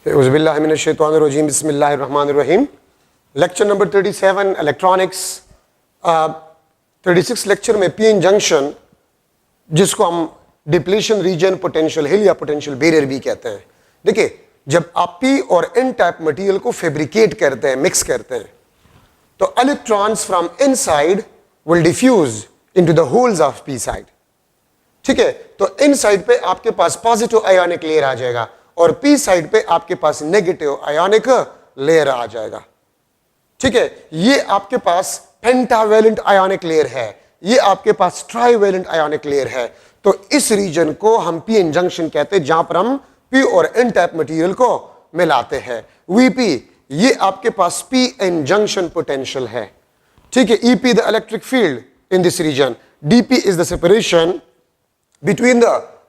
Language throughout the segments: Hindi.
औज़ुबिल्लाहिमिनश्शैतानिर्रजीम बिस्मिल्लाहिर्रहमानिर्रहीम। Lecture number 37 electronics. 36 लेक्चर में पी एन जंक्शन, जिसको हम डिप्लीशन रीजन, पोटेंशियल हिल या पोटेंशियल बैरियर भी कहते हैं। देखिए, जब आप पी और एन टाइप मटेरियल को फैब्रिकेट करते हैं, मिक्स करते हैं, तो electrons from N side will diffuse into the holes of P side. ठीक है, तो इन साइड पे आपके पास पॉजिटिव आयोनिक लेयर आ जाएगा और पी साइड पे आपके पास नेगेटिव आयोनिक लेयर आ जाएगा। ठीक है, ये आपके पास पेंटावेलेंट आयोनिक लेयर है, ये आपके पास ट्राइवेलेंट आयोनिक लेयर है। तो इस रीजन को हम पी एन जंक्शन कहते हैं, जहां पर हम पी और एन टाइप मटेरियल को मिलाते हैं। वीपी, ये आपके पास पी एन जंक्शन पोटेंशियल है। ठीक है, EP the electric field in this region, DP is the separation between the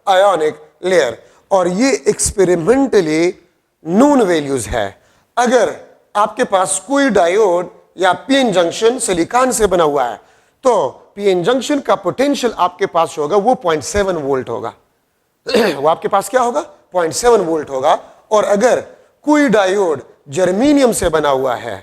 ionic layer. और ये एक्सपेरिमेंटली नून वैल्यूज है। अगर आपके पास कोई डायोड या पीएन जंक्शन सिलिकॉन से बना हुआ है, तो पीएन जंक्शन का पोटेंशियल आपके पास होगा वो 0.7 वोल्ट होगा। वो आपके पास क्या होगा? 0.7 वोल्ट होगा। और अगर कोई डायोड जर्मेनियम से बना हुआ है,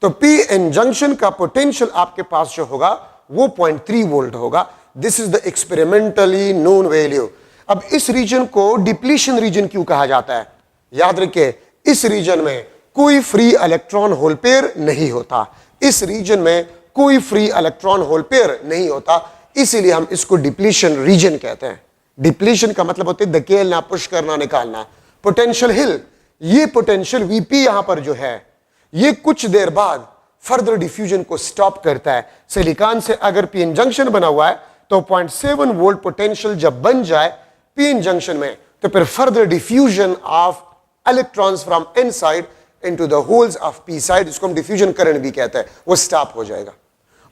तो पीएन जंक्शन का पोटेंशियल आपके पास जो होगा वो 0.3 वोल्ट होगा। This is the experimentally known value. अब इस रीजन को डिप्लीशन रीजन क्यों कहा जाता है? याद रखिए, इस रीजन में कोई फ्री इलेक्ट्रॉन होल पेयर नहीं होता। इस रीजन में कोई फ्री इलेक्ट्रॉन होल पेयर नहीं होता, इसीलिए हम इसको डिप्लीशन रीजन कहते हैं। डिप्लीशन का मतलब होता है धकेलना, पुश करना, निकालना। पोटेंशियल हिल, ये पोटेंशियल वीपी यहां पर जो है, ये कुछ देर बाद फर्दर डिफ्यूजन को स्टॉप करता है। सिलिकॉन से अगर पीएन जंक्शन बना हुआ है, तो 0.7 वोल्ट पोटेंशियल जब बन जाए पीएन जंक्शन में, तो फिर further diffusion of electrons from inside into the holes of P side, इसको हम डिफ्यूजन करंट भी कहते हैं, वो स्टॉप हो जाएगा।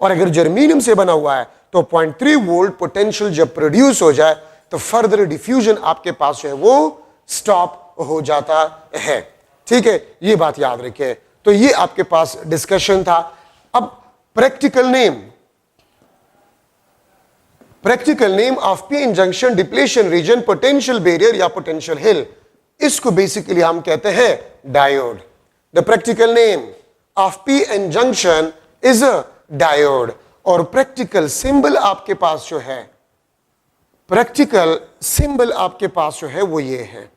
और अगर जर्मेनियम से बना हुआ है, तो 0.3 वोल्ट पोटेंशियल जब प्रोड्यूस हो जाए, तो फर्दर डिफ्यूजन आपके पास जो है वो स्टॉप हो जाता है। ठीक है, ये बात याद रखिए। तो ये आपके पास डिस्कशन था। अब practical name of PN junction, depletion region, potential barrier या पोटेंशियल हिल, इसको बेसिकली हम कहते हैं diode. The practical name of PN junction is a diode. और प्रैक्टिकल सिंबल आपके पास जो है, प्रैक्टिकल सिंबल आपके पास जो है वो ये है।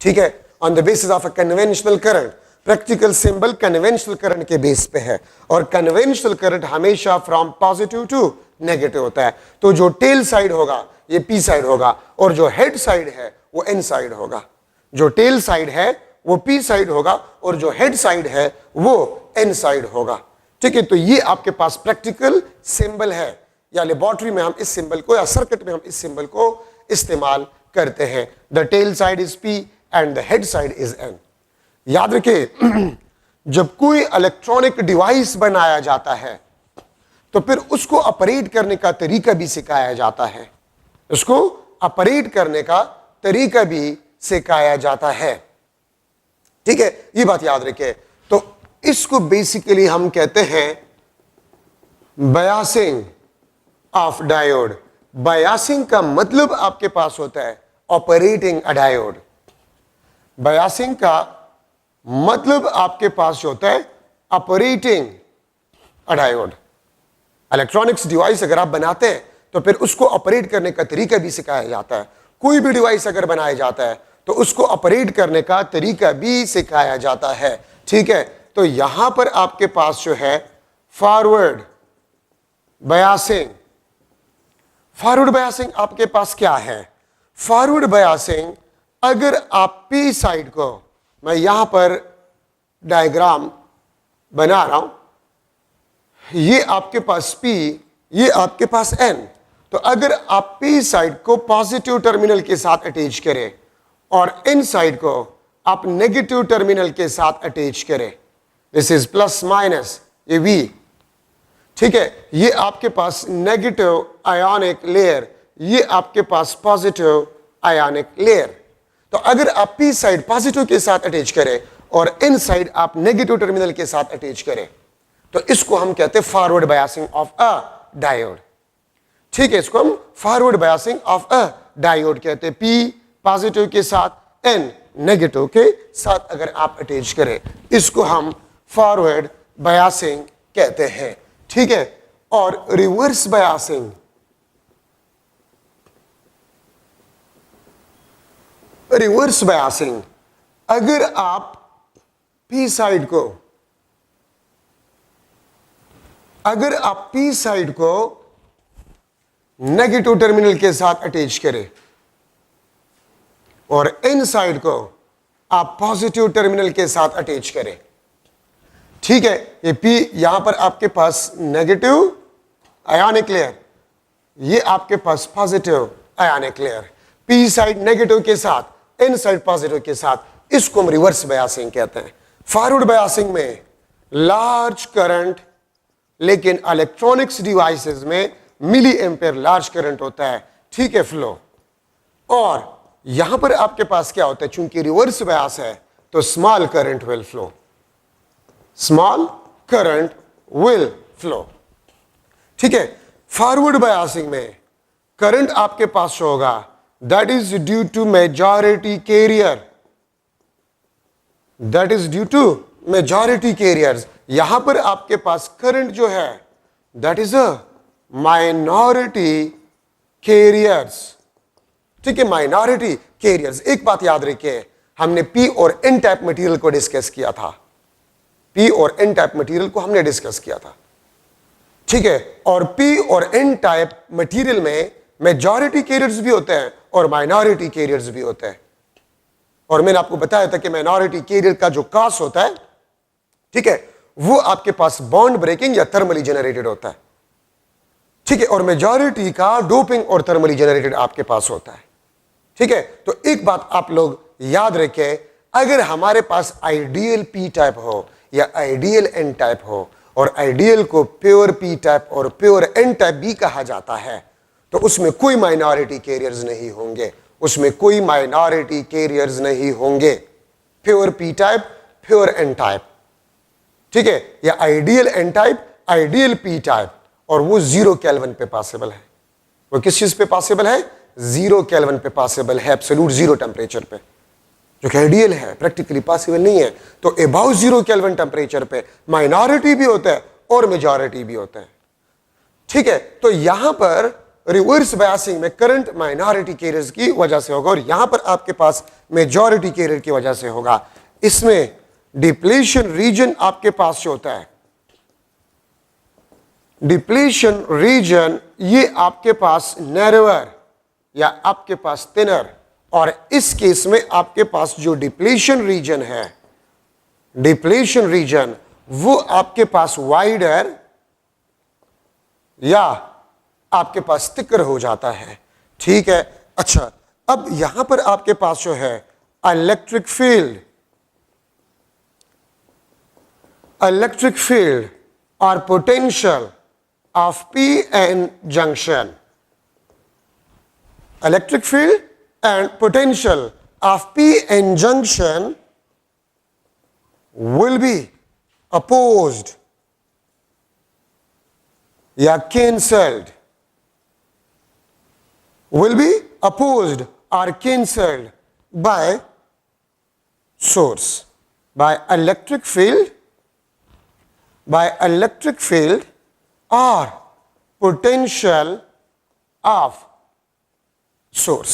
ठीक है, on the basis of a conventional current, practical symbol conventional current के बेस पे है। और कन्वेंशनल करंट हमेशा फ्रॉम पॉजिटिव टू नेगेटिव होता है। तो जो टेल साइड होगा ये पी साइड होगा, और जो हेड साइड है वो एन साइड होगा। जो टेल साइड है वो पी साइड होगा, और जो हेड साइड है वो एन साइड होगा। ठीक है, तो ये आपके पास प्रैक्टिकल सिंबल है, या लेबोरेटरी में हम इस सिंबल को, या सर्किट में हम इस सिंबल को इस्तेमाल करते हैं। The tail side is P and the head side is an. याद रखिए, जब कोई इलेक्ट्रॉनिक डिवाइस बनाया जाता है, तो फिर उसको ऑपरेट करने का तरीका भी सिखाया जाता है। उसको ऑपरेट करने का तरीका भी सिखाया जाता है। ठीक है, ये बात याद रखिए। तो इसको बेसिकली हम कहते हैं बायसिंग ऑफ डायोड। बायसिंग का मतलब आपके पास होता है ऑपरेटिंग अ डायोड। बायसिंग का मतलब आपके पास होता है ऑपरेटिंग अ डायोड। इलेक्ट्रॉनिक्स डिवाइस अगर आप बनाते हैं, तो फिर उसको ऑपरेट करने का तरीका भी सिखाया जाता है। कोई भी डिवाइस अगर बनाया जाता है, तो उसको ऑपरेट करने का तरीका भी सिखाया जाता है। ठीक है, तो यहां पर आपके पास जो है फॉरवर्ड बायसिंग। फॉरवर्ड बायसिंग आपके पास क्या है? फॉरवर्ड बायसिंग, अगर आप पी साइड को, मैं यहां पर डायग्राम बना रहा हूं, ये आपके पास P, ये आपके पास N। तो अगर आप P साइड को पॉजिटिव टर्मिनल के साथ अटैच करें और N साइड को आप नेगेटिव टर्मिनल के साथ अटैच करें, दिस इज प्लस माइनस, ये V। ठीक है, ये आपके पास नेगेटिव आयोनिक लेयर, ये आपके पास पॉजिटिव आयोनिक लेयर। तो अगर आप P साइड पॉजिटिव के साथ अटैच करें और N साइड आप नेगेटिव टर्मिनल के साथ अटैच करें, तो इसको हम कहते हैं forward biasing of a diode. ठीक है, इसको हम forward biasing of a diode कहते हैं। P पॉजिटिव के साथ, N नेगेटिव के साथ अगर आप अटैच करें, इसको हम फॉरवर्ड बायसिंग कहते हैं। ठीक है, और रिवर्स बायसिंग, रिवर्स बायसिंग अगर आप पी साइड को, अगर आप पी साइड को नेगेटिव टर्मिनल के साथ अटैच करें और इन साइड को आप पॉजिटिव टर्मिनल के साथ अटैच करें, ठीक है, ये पी यहां पर आपके पास नेगेटिव आयनिक लेयर, ये आपके पास पॉजिटिव आयनिक लेयर, पी साइड नेगेटिव के साथ इन साइड पॉजिटिव के साथ, इसको हम रिवर्स बायसिंग कहते हैं। फॉरवर्ड बायसिंग में लार्ज करंट, लेकिन इलेक्ट्रॉनिक्स डिवाइसेस में मिली एम्पेयर लार्ज करंट होता है, ठीक है, फ्लो। और यहां पर आपके पास क्या होता है, चूंकि रिवर्स बायस है तो small current will flow, small current will flow, ठीक है। फॉरवर्ड बायसिंग में करंट आपके पास होगा that is due to majority carrier, that is due to majority carriers. यहां पर आपके पास करंट जो है that is a minority carriers, ठीक है, माइनॉरिटी कैरियर्स। एक बात याद रखिए, हमने पी और एन टाइप मटेरियल को डिस्कस किया था, पी और एन टाइप मटेरियल को हमने डिस्कस किया था, ठीक है। और पी और एन टाइप मटेरियल में मेजॉरिटी कैरियर्स भी होते हैं और माइनॉरिटी कैरियर्स भी होते हैं। और मैंने आपको बताया था कि माइनॉरिटी कैरियर का जो कास्ट होता है, ठीक है, वो आपके पास बॉन्ड ब्रेकिंग या थर्मली जनरेटेड होता है, ठीक है, और मेजॉरिटी का डोपिंग और थर्मली जनरेटेड आपके पास होता है, ठीक है। तो एक बात आप लोग याद रखें, अगर हमारे पास आइडियल पी टाइप हो या आइडियल एन टाइप हो, और आइडियल को प्योर पी टाइप और प्योर एन टाइप भी कहा जाता है, तो उसमें कोई माइनॉरिटी कैरियर्स नहीं होंगे, उसमें कोई माइनॉरिटी कैरियर्स नहीं होंगे, pure P type pure N type, ठीक है, या ideal N type ideal P type, और वो 0 केल्विन पे पॉसिबल है। वो किस चीज पे पॉसिबल है? 0 केल्विन पे पॉसिबल है, एब्सोल्यूट 0 टेम्परेचर पे, जो कि आइडियल है, प्रैक्टिकली पॉसिबल नहीं है। तो अबाउट 0 केल्विन टेम्परेचर पे माइनॉरिटी भी होता है और मेजॉरिटी भी होता है, ठीक है। तो यहां पर रिवर्स बायसिंग में करंट माइनॉरिटी कैरियर्स की वजह से होगा और यहां पर आपके पास मेजॉरिटी कैरियर की वजह से होगा। इसमें डिप्लीशन रीजन आपके पास जो होता है, डिप्लीशन रीजन, ये आपके पास नैरोअर या आपके पास थिनर, और इस केस में आपके पास जो डिप्लीशन रीजन है, डिप्लीशन रीजन वो आपके पास वाइडर या आपके पास थिकर हो जाता है, ठीक है। अच्छा, अब यहां पर आपके पास जो है इलेक्ट्रिक फील्ड, इलेक्ट्रिक फील्ड और potential of p-n junction, electric field and potential of p-n junction will be opposed या cancelled, will be opposed or cancelled by source, by electric field, by electric field और पोटेंशियल ऑफ सोर्स,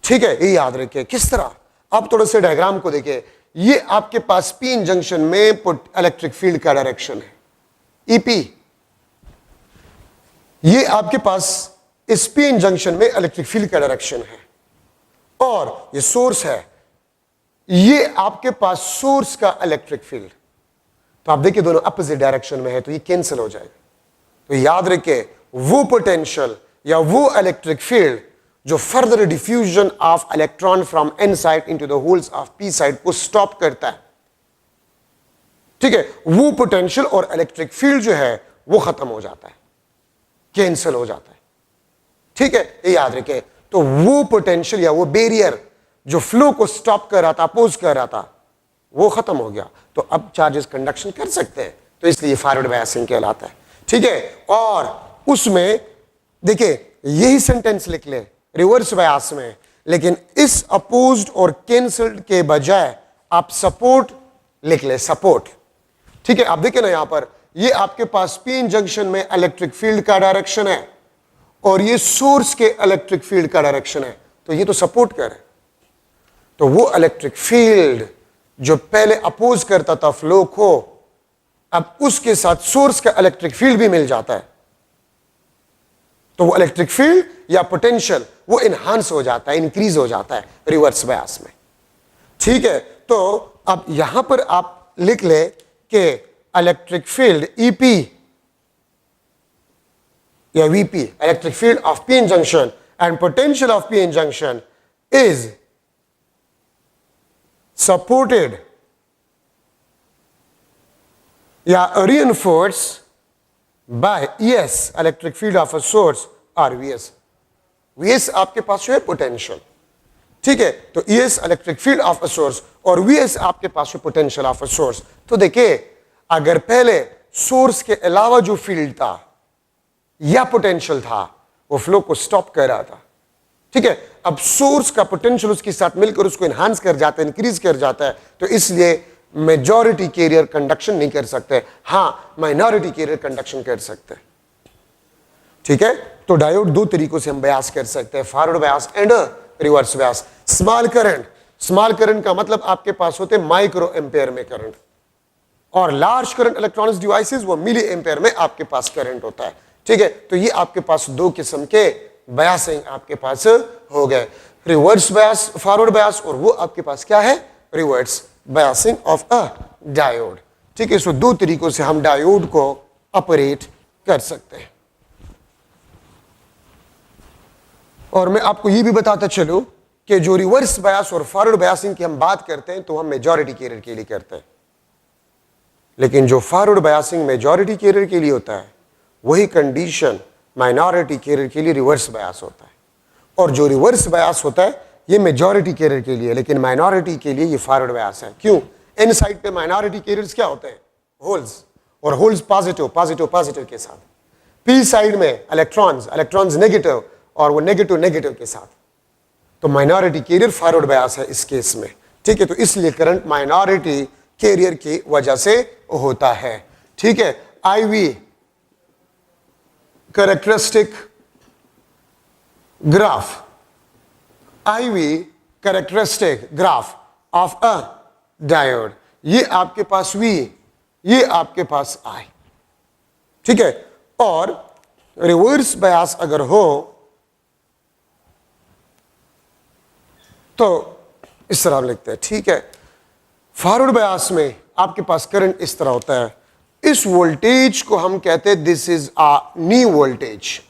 ठीक है। ये याद रखिए। किस तरह, आप थोड़े से डायग्राम को देखिए, ये आपके पास पी जंक्शन में इलेक्ट्रिक फील्ड का डायरेक्शन है ईपी, ये आपके पास इस पी जंक्शन में इलेक्ट्रिक फील्ड का डायरेक्शन है, और ये सोर्स है, ये आपके पास सोर्स का इलेक्ट्रिक फील्ड। तो आप देखिए दोनों अपोजिट डायरेक्शन में है, तो ये कैंसिल हो जाएगा। तो याद रखिए, वो पोटेंशियल या वो इलेक्ट्रिक फील्ड जो further diffusion of electron from N side into the holes of P side को स्टॉप करता है, ठीक है, वो पोटेंशियल और इलेक्ट्रिक फील्ड जो है वो खत्म हो जाता है, कैंसिल हो जाता है, ठीक है, ये याद रखिए। तो वो पोटेंशियल या वो बैरियर जो फ्लो को स्टॉप कर रहा था, अपोज कर रहा था, वो खत्म हो गया। तो अब चार्जेस कंडक्शन कर सकते हैं, तो इसलिए फॉरवर्ड बायसिंग कहलाता है, ठीक है। और उसमें देखिए यही सेंटेंस लिख ले रिवर्स बायस में, लेकिन इस अपोज्ड और कैंसल्ड के बजाय आप सपोर्ट लिख ले, सपोर्ट। ठीक है, आप देखिए ना यहां पर, ये आपके पास पीएन जंक्शन में इलेक्ट्रिक फील्ड का डायरेक्शन है और ये सोर्स के इलेक्ट्रिक फील्ड का डायरेक्शन है, तो ये तो सपोर्ट कर है। तो वो इलेक्ट्रिक फील्ड जो पहले अपोज करता था फ्लो को, अब उसके साथ सोर्स का इलेक्ट्रिक फील्ड भी मिल जाता है, तो वो इलेक्ट्रिक फील्ड या पोटेंशियल वो इनहांस हो जाता है, इंक्रीज हो जाता है रिवर्स बायस में। ठीक है, तो अब यहां पर आप लिख ले कि इलेक्ट्रिक फील्ड ईपी या VP, electric field of PN junction and potential of PN junction is supported या reinforced by ES, electric field of a source, और VS। VS आपके पास जो है पोटेंशियल, ठीक है, तो ES electric field of a source और VS आपके पास जो पोटेंशियल ऑफ अ सोर्स। तो देखिए, अगर पहले सोर्स के अलावा जो फील्ड था या पोटेंशियल था वो फ्लो को स्टॉप कर रहा था, ठीक है, अब सोर्स का पोटेंशियल उसके साथ मिलकर उसको एनहांस कर जाता है, इंक्रीज कर जाता है, तो इसलिए मेजॉरिटी कैरियर कंडक्शन नहीं कर सकते, हां माइनॉरिटी कैरियर कंडक्शन कर सकते हैं। ठीक है, तो डायोड दो तरीकों से हम बयास कर सकते हैं, forward Beas and reverse Beas. Small current का मतलब आपके पास होते हैं माइक्रो एम्पेयर में करंट, और लार्ज करंट इलेक्ट्रॉनिक्स डिवाइसेस वो मिली एम्पेयर में आपके पास करंट होता है। ठीक है, तो ये आपके पास दो किस्म के बयासिंग आपके पास हो गए, रिवर्स बयास, फॉरवर्ड बयास, और वो आपके पास क्या है, रिवर्स बयासिंग ऑफ अ डायोड। ठीक है, सो दो तरीकों से हम डायोड को ऑपरेट कर सकते हैं। और मैं आपको ये भी बताता चलूं कि जो रिवर्स बयास और फॉरवर्ड बयासिंग की हम बात करते हैं तो हम मेजॉरिटी कैरियर के लिए करते हैं, लेकिन जो फॉरवर्ड बयासिंग मेजॉरिटी कैरियर के लिए होता है वही कंडीशन माइनॉरिटी कैरियर के लिए रिवर्स बयास होता है। और जो रिवर्स बयास होता है ये मेजॉरिटी कैरियर के लिए, लेकिन माइनॉरिटी के लिए ये फॉरवर्ड बयास है। क्यों? इन साइड पे माइनॉरिटी कैरियर्स क्या होते हैं, होल्स, और होल्स पॉजिटिव पॉजिटिव पॉजिटिव के साथ, पी साइड में इलेक्ट्रॉन्स नेगेटिव और वो नेगेटिव नेगेटिव के साथ, तो माइनॉरिटी कैरियर फॉरवर्ड बयास है इस केस में। ठीक है, तो इसलिए करंट माइनॉरिटी कैरियर की वजह से होता है। ठीक है, IV characteristic graph, IV characteristic graph of a diode, ये आपके पास V, ये आपके पास I। ठीक है, और रिवर्स बयास अगर हो तो इस तरह लिखते हैं। ठीक है, फॉरवर्ड बयास में आपके पास करंट इस तरह होता है, इस वोल्टेज को हम कहते हैं this is a knee voltage,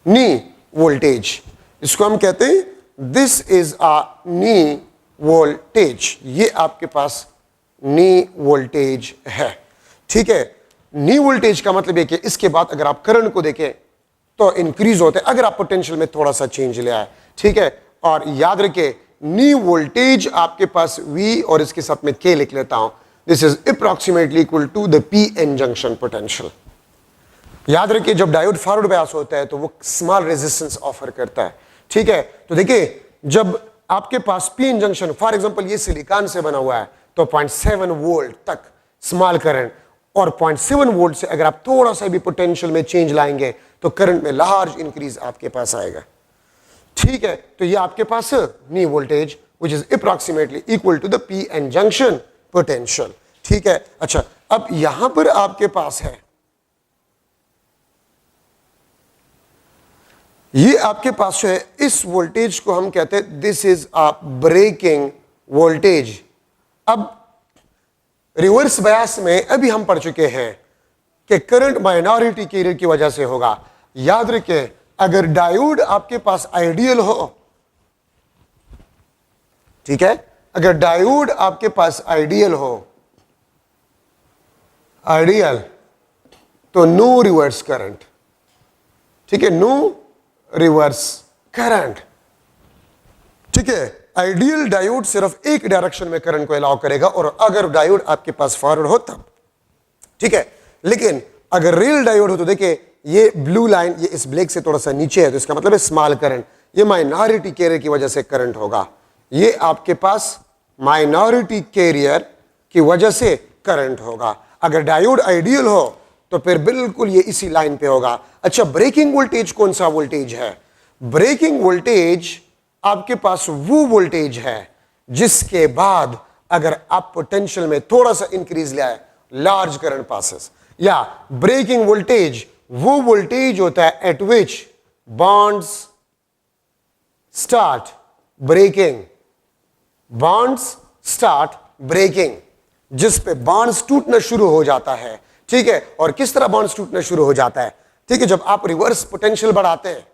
knee voltage, इसको हम कहते हैं this is a knee voltage, ये आपके पास नी वोल्टेज है। ठीक है, नी वोल्टेज का मतलब है कि इसके बाद अगर आप करंट को देखें तो इंक्रीज होते हैं अगर आप पोटेंशियल में थोड़ा सा चेंज ले आए। ठीक है, और याद रखिए नी वोल्टेज आपके पास V और इसके साथ में K लिख लेता हूं, this is approximately equal to the PN junction potential. याद रखिए जब डायोड फॉरवर्ड बायस होता है तो वो स्मॉल रेजिस्टेंस ऑफर करता है। ठीक है, तो देखिए जब आपके पास PN जंक्शन, फॉर एग्जांपल ये सिलिकॉन से बना हुआ है, तो 0.7 वोल्ट तक स्मॉल करंट, और 0.7 वोल्ट से अगर आप थोड़ा सा भी पोटेंशियल में चेंज लाएंगे तो करंट में लार्ज इंक्रीज आपके पास आएगा। ठीक है, तो ये आपके पास knee voltage which is approximately equal to the PN junction potential. ठीक है, अच्छा अब यहां पर आपके पास है, ये आपके पास जो है इस वोल्टेज को हम कहते हैं this is a breaking voltage. अब रिवर्स बायस में अभी हम पढ़ चुके हैं कि करंट माइनॉरिटी कैरियर की वजह से होगा। याद रखिए अगर डायोड आपके पास आइडियल हो, ठीक है, अगर डायोड आपके पास आइडियल हो, आइडियल, तो नो रिवर्स करंट। ठीक है, नो रिवर्स करंट। ठीक है, आइडियल डायोड सिर्फ एक डायरेक्शन में करंट को अलाउ करेगा, और अगर डायोड आपके पास फॉरवर्ड हो तब। ठीक है, लेकिन अगर रियल डायोड हो तो देखिए ये ब्लू लाइन ये इस ब्लैक से थोड़ा सा नीचे है, तो इसका मतलब है स्मॉल करंट, ये माइनॉरिटी कैरियर की वजह से करंट होगा। ये आपके पास माइनॉरिटी कैरियर की वजह से करंट होगा। अगर डायोड आइडियल हो तो फिर बिल्कुल ये इसी लाइन पे होगा। अच्छा, ब्रेकिंग वोल्टेज कौन सा वोल्टेज है? ब्रेकिंग वोल्टेज आपके पास वो वोल्टेज है जिसके बाद अगर आप पोटेंशियल में थोड़ा सा इंक्रीज ले आए, लार्ज करंट पासेस। या ब्रेकिंग वोल्टेज वो वोल्टेज होता है at which bonds start breaking, bonds start breaking, जिस पे बॉन्ड्स टूटना शुरू हो जाता है। ठीक है, और किस तरह बॉन्ड्स टूटना शुरू हो जाता है? ठीक है, जब आप रिवर्स पोटेंशियल बढ़ाते हैं,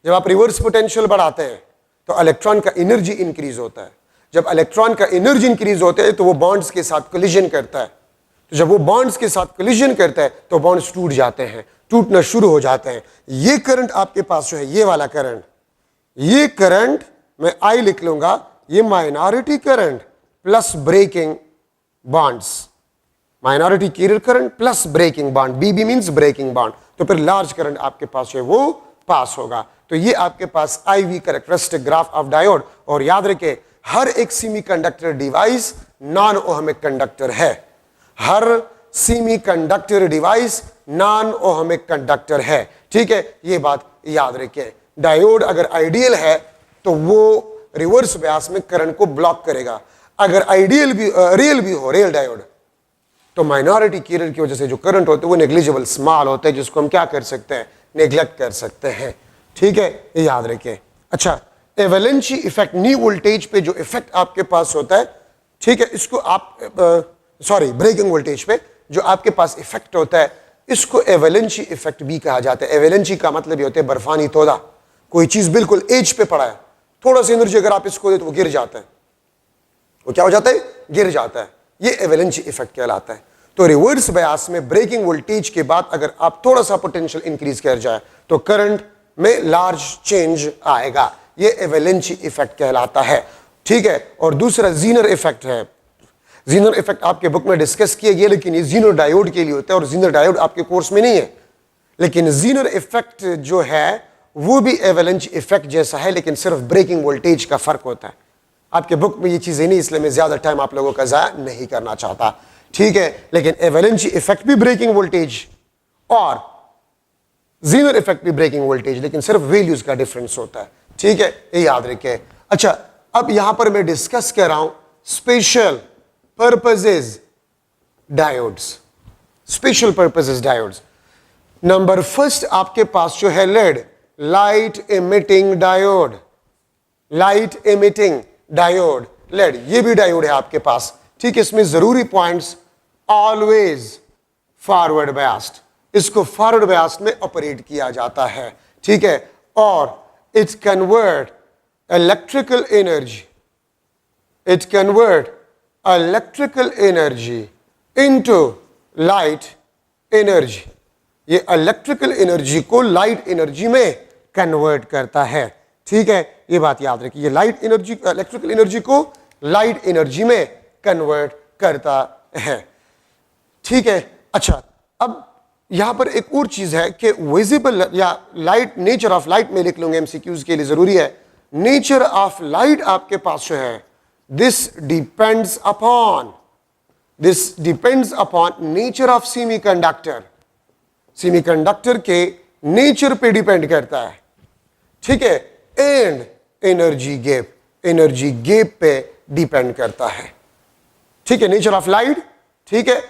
जब आप रिवर्स पोटेंशियल बढ़ाते हैं तो इलेक्ट्रॉन का एनर्जी इंक्रीज होता है। जब इलेक्ट्रॉन का एनर्जी इंक्रीज होता है तो वो बॉन्ड्स के साथ कोलिजन करता है। तो जब वो बॉन्ड्स के साथ कोलिजन करता है तो बॉन्ड्स टूट जाते हैं, टूटना शुरू हो जाते हैं। ये करंट आपके पास जो है, ये वाला करंट, ये करंट मैं आई लिख लूंगा, ये minority current plus breaking bonds, minority carrier current plus breaking bond, BB means breaking bond. तो फिर लार्ज करंट आपके पास है वो पास होगा। तो ये आपके पास IV characteristic graph of diode. और याद रखें, हर एक semiconductor device non ohmic conductor है। हर semiconductor device non ohmic conductor है। ठीक है, ये बात याद रखें। डायोड अगर आइडियल है तो वो रिवर्स बायस में करंट को ब्लॉक करेगा। अगर आइडियल भी रियल भी हो, रियल डायोड, तो माइनॉरिटी कैरियर की वजह से जो करंट होते हैं वो नेग्लिजिबल स्मॉल होते हैं, जिसको हम क्या कर सकते हैं, नेग्लेक्ट कर सकते हैं। ठीक है, ये याद रखें। अच्छा, एवलेंसी इफेक्ट, नी वोल्टेज पे जो इफेक्ट आपके पास होता है, ठीक है, इसको आप ब्रेकिंग वोल्टेज पे जो आपके पास इफेक्ट होता है, इसको एवलेंसी इफेक्ट भी कहा जाता है। एवलेंसी का मतलब ये होता है बर्फानी तोदा। कोई चीज बिल्कुल एज पे पड़ा है, थोड़ा सा एनर्जी अगर आप इसको दे तो वो गिर जाता है। वो क्या हो जाता है? गिर जाता है। ये एवलेंसी इफेक्ट कहलाता है। तो रिवर्स बायस में ब्रेकिंग वोल्टेज के बाद अगर आप थोड़ा सा पोटेंशियल इंक्रीज कर जाए तो करंट में लार्ज चेंज आएगा। ये एवलेंसी इफेक्ट कहलाता है। ठीक है, और दूसरा जीनर इफेक्ट है। जीनर इफेक्ट आपके बुक में डिस्कस किया गया, लेकिन ये जीनर डायोड के लिए होता है और जीनर डायोड आपके कोर्स में नहीं है। लेकिन जीनर इफेक्ट जो है वो भी एवलेंसी इफेक्ट जैसा है, लेकिन सिर्फ ब्रेकिंग वोल्टेज का फर्क होता है। आपके बुक में ये चीजें नहीं, इसलिए मैं ज्यादा टाइम आप लोगों का जाया नहीं करना चाहता। ठीक है, लेकिन एवलेंसी इफेक्ट भी ब्रेकिंग वोल्टेज और जीनर इफेक्ट भी ब्रेकिंग वोल्टेज, लेकिन सिर्फ वैल्यूज का डिफरेंस होता है। ठीक है, ये याद रखें। अच्छा, अब यहां पर मैं डिस्कस कर रहा हूं special purposes diodes, special purposes diodes. Number first आपके पास जो है LED, light emitting diode, light emitting diode, LED, ये भी डायोड है आपके पास। ठीक है, इसमें जरूरी पॉइंट्स, ऑलवेज फॉरवर्ड बायस्ड, इसको फॉरवर्ड बायस्ड में ऑपरेट किया जाता है। ठीक है, और it convert electrical energy, it convert electrical energy into light energy. ये इलेक्ट्रिकल एनर्जी को लाइट एनर्जी में कन्वर्ट करता है। ठीक है, ये बात याद रखिए, लाइट एनर्जी, इलेक्ट्रिकल एनर्जी को लाइट एनर्जी में कन्वर्ट करता है। ठीक है, अच्छा, अब यहां पर एक और चीज है कि विजिबल या लाइट, नेचर ऑफ लाइट में लिख लूंगा, एमसीक्यूज के लिए जरूरी है। नेचर ऑफ लाइट आपके पास जो है, this depends upon nature of semiconductor, semiconductor के नेचर पे डिपेंड करता है। ठीक है, एंड एनर्जी गैप पे डिपेंड करता है। ठीक है, नेचर ऑफ लाइट, ठीक है,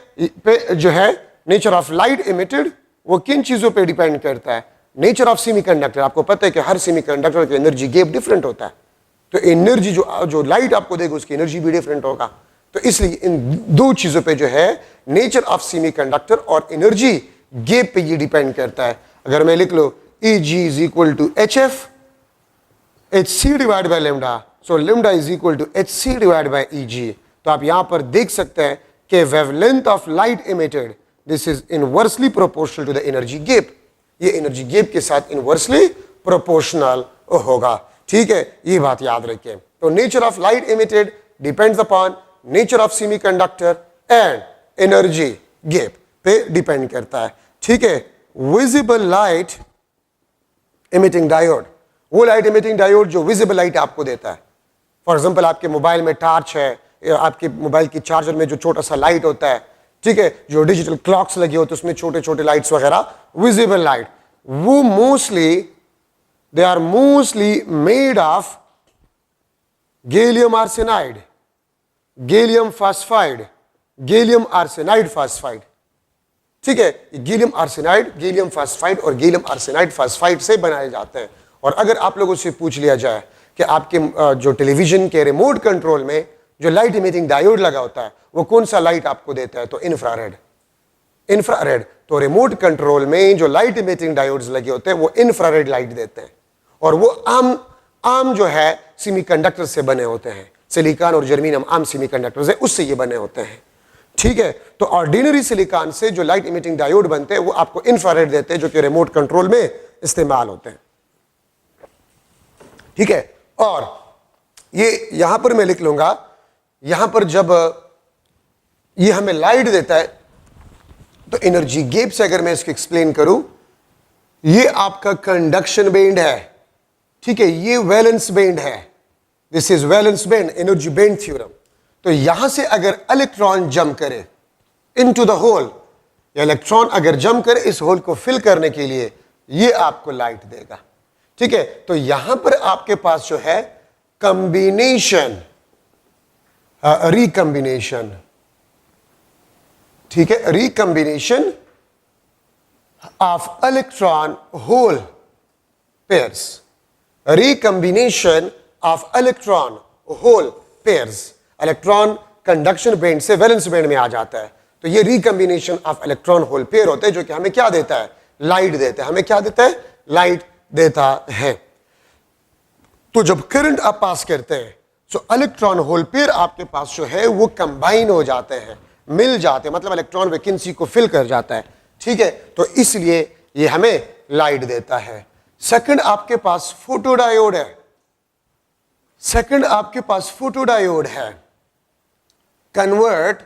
पे जो है नेचर ऑफ लाइट एमिटेड, वो किन चीजों पे डिपेंड करता है? Nature of semiconductor. आपको पता है कि हर सेमीकंडक्टर का एनर्जी गैप डिफरेंट होता है, तो एनर्जी जो लाइट आपको देगा उसकी एनर्जी भी डिफरेंट होगा। तो इसलिए इन दो चीजों पे जो है नेचर ऑफ सेमीकंडक्टर और एनर्जी गैप पे ये डिपेंड करता है। अगर मैं लिख लो Eg is equal to HF HC divide by lambda, so lambda is equal to HC divide by Eg, तो आप यहां पर देख सकते हैं कि wavelength of light emitted, this is inversely proportional to the energy gap. ये एनर्जी गैप के साथ इनवर्सली प्रोपोर्शनल होगा। ठीक है, ये बात याद रखें। तो nature of light emitted depends upon nature of semiconductor and energy gap पे डिपेंड करता है। ठीक है, विजिबल लाइट एमिटिंग डायोड, वो लाइट इमिटिंग डायोड जो विजिबल लाइट आपको देता है। फॉर एग्जांपल आपके मोबाइल में टॉर्च है, आपके मोबाइल की चार्जर में जो छोटा सा लाइट होता है, ठीक है, जो डिजिटल क्लॉक्स लगे होते हैं उसमें छोटे छोटे लाइट्स वगैरह, विजिबल लाइट, वो mostly they are mostly made of gallium arsenide, gallium phosphide, gallium arsenide phosphide. ठीक है, गैलियम आर्सेनाइड, गैलियम फास्फाइड और गैलियम आर्सेनाइड फास्फाइड से बनाए जाते हैं। और अगर आप लोगों से पूछ लिया जाए कि आपके जो टेलीविजन के रिमोट कंट्रोल में जो लाइट इमिटिंग डायोड लगा होता है वो कौन सा लाइट आपको देता है, तो इंफ्रारेड। इंफ्रारेड, तो रिमोट कंट्रोल में जो लाइट इमिटिंग डायोड्स लगे होते हैं वो इंफ्रारेड लाइट देते हैं। और वो आम जो है सेमीकंडक्टर से बने होते हैं, सिलिकॉन और जर्मेनियम आम सेमीकंडक्टर्स है, उससे ये बने होते हैं। ठीक है, तो ऑर्डिनरी सिलिकॉन से जो लाइट इमिटिंग डायोड बनते हैं वो आपको इंफ्रारेड देते हैं, जो कि रिमोट कंट्रोल में इस्तेमाल होते हैं। ठीक है, और ये यहां पर मैं लिख लूंगा, यहां पर जब ये हमें लाइट देता है तो एनर्जी गैप से अगर मैं इसको एक्सप्लेन करूं, ये आपका कंडक्शन बैंड है। ठीक है, ये वैलेंस बैंड है, this is valence band, energy band theorem. तो यहां से अगर इलेक्ट्रॉन जंप करे इनटू द होल, या इलेक्ट्रॉन अगर जंप करे इस होल को फिल करने के लिए, ये आपको लाइट देगा। ठीक है, तो यहां पर आपके पास जो है कंबिनेशन, रिकंबिनेशन, ठीक है, recombination of electron hole pairs, recombination of electron hole pairs. Electron conduction band से वैलेंस बैंड में आ जाता है, तो ये recombination of electron hole pair होते हैं, जो कि हमें क्या देता है, लाइट देता है। हमें क्या देता है, लाइट देता है। तो जब करंट आप पास करते हैं तो इलेक्ट्रॉन होल पेयर आपके पास जो है वो कंबाइन हो जाते हैं, मिल जाते हैं, मतलब इलेक्ट्रॉन वैकेंसी को फिल कर जाता है। ठीक है, तो इसलिए ये हमें लाइट देता है। सेकंड आपके पास फोटोडायोड है, सेकंड आपके पास फोटोडायोड है। convert